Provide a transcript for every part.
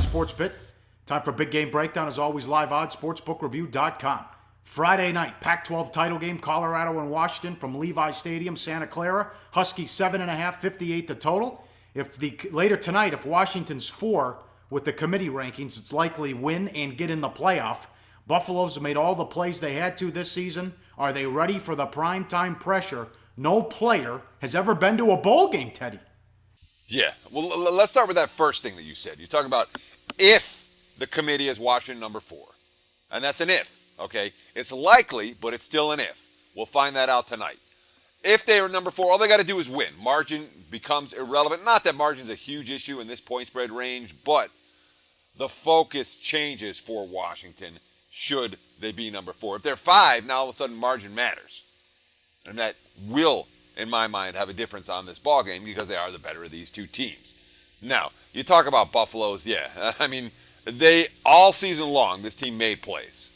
Sports Pit. Time for Big Game Breakdown, as always, live on sportsbookreview.com. Friday night, Pac-12 title game, Colorado and Washington from Levi Stadium, Santa Clara. Huskies 7.5, 58 the total. Later tonight, if Washington's 4 with the committee rankings, it's likely win and get in the playoff. Buffaloes have made all the plays they had to this season. Are they ready for the primetime pressure? No player has ever been to a bowl game, Teddy. Yeah, well, let's start with that first thing that you said. You're talking about if the committee is Washington number 4. And that's an if, okay? It's likely, but it's still an if. We'll find that out tonight. If they are number 4, all they got to do is win. Margin becomes irrelevant. Not that margin's a huge issue in this point spread range, but the focus changes for Washington should they be number 4. If they're 5, now all of a sudden margin matters. And that will, in my mind, have a difference on this ball game because they are the better of these two teams. Now, you talk about Buffaloes, yeah. I mean, they, all season long, this team made plays.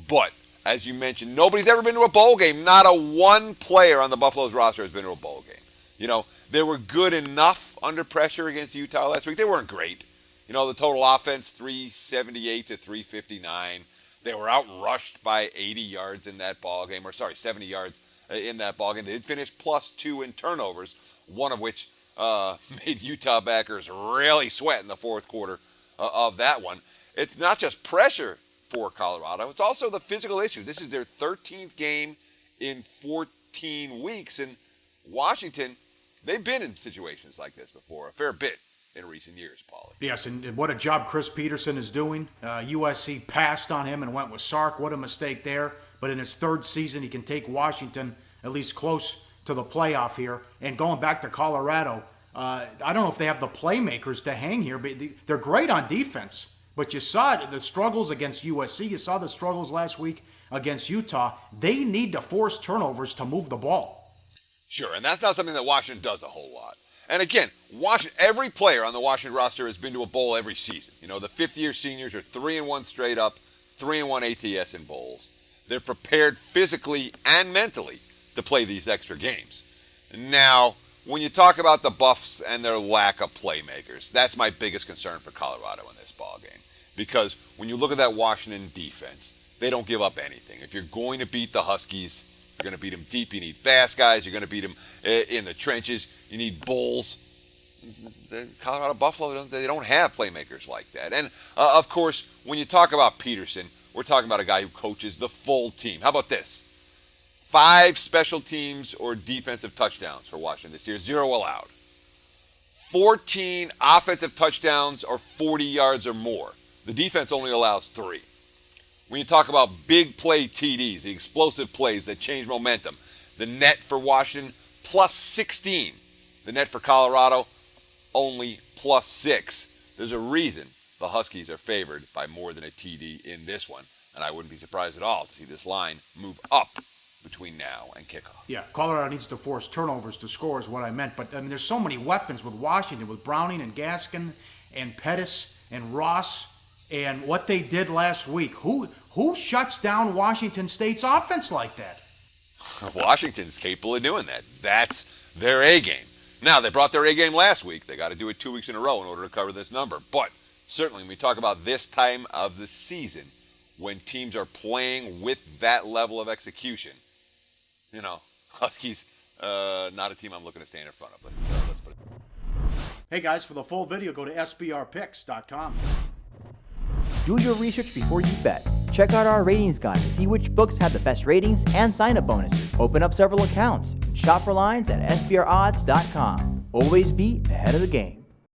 But, as you mentioned, nobody's ever been to a bowl game. Not a one player on the Buffaloes roster has been to a bowl game. You know, they were good enough under pressure against Utah last week. They weren't great. You know, the total offense, 378 to 359. They were outrushed by 80 yards in that ball game, 70 yards in that ball game. They did finish +2 in turnovers, one of which made Utah backers really sweat in the fourth quarter of that one. It's not just pressure for Colorado, it's also the physical issues. This is their 13th game in 14 weeks, and Washington, they've been in situations like this before, a fair bit in recent years, Paulie. Yes, and what a job Chris Peterson is doing. USC passed on him and went with Sark. What a mistake there. But in his third season, he can take Washington at least close to the playoff here. And going back to Colorado, I don't know if they have the playmakers to hang here, but they're great on defense. But you saw the struggles against USC. You saw the struggles last week against Utah. They need to force turnovers to move the ball. Sure, and that's not something that Washington does a whole lot. And again, every player on the Washington roster has been to a bowl every season. You know, the fifth-year seniors are 3-1 straight up, 3-1 ATS in bowls. They're prepared physically and mentally to play these extra games. Now, when you talk about the Buffs and their lack of playmakers, that's my biggest concern for Colorado in this ballgame. Because when you look at that Washington defense, they don't give up anything. If you're going to beat the Huskies, you're going to beat them deep. You need fast guys. You're going to beat them in the trenches. You need bulls. The Colorado Buffalo, they don't have playmakers like that. And, of course, when you talk about Peterson, we're talking about a guy who coaches the full team. How about this? 5 special teams or defensive touchdowns for Washington this year, 0 allowed. 14 offensive touchdowns or 40 yards or more. The defense only allows 3. When you talk about big play TDs, the explosive plays that change momentum, the net for Washington, +16. The net for Colorado, only +6. There's a reason the Huskies are favored by more than a TD in this one, and I wouldn't be surprised at all to see this line move up between now and kickoff. Yeah, Colorado needs to force turnovers to score is what I meant. But, I mean, there's so many weapons with Washington, with Browning and Gaskin and Pettis and Ross and what they did last week. Who shuts down Washington State's offense like that? Washington's capable of doing that. That's their A game. Now, they brought their A game last week. They got to do it 2 weeks in a row in order to cover this number. But certainly when we talk about this time of the season, when teams are playing with that level of execution, you know, Huskies, not a team I'm looking to stand in front of. Let's put it. Hey guys, for the full video, go to sbrpicks.com. Do your research before you bet. Check out our ratings guide to see which books have the best ratings and sign-up bonuses. Open up several accounts. Shop for lines at sbrodds.com. Always be ahead of the game.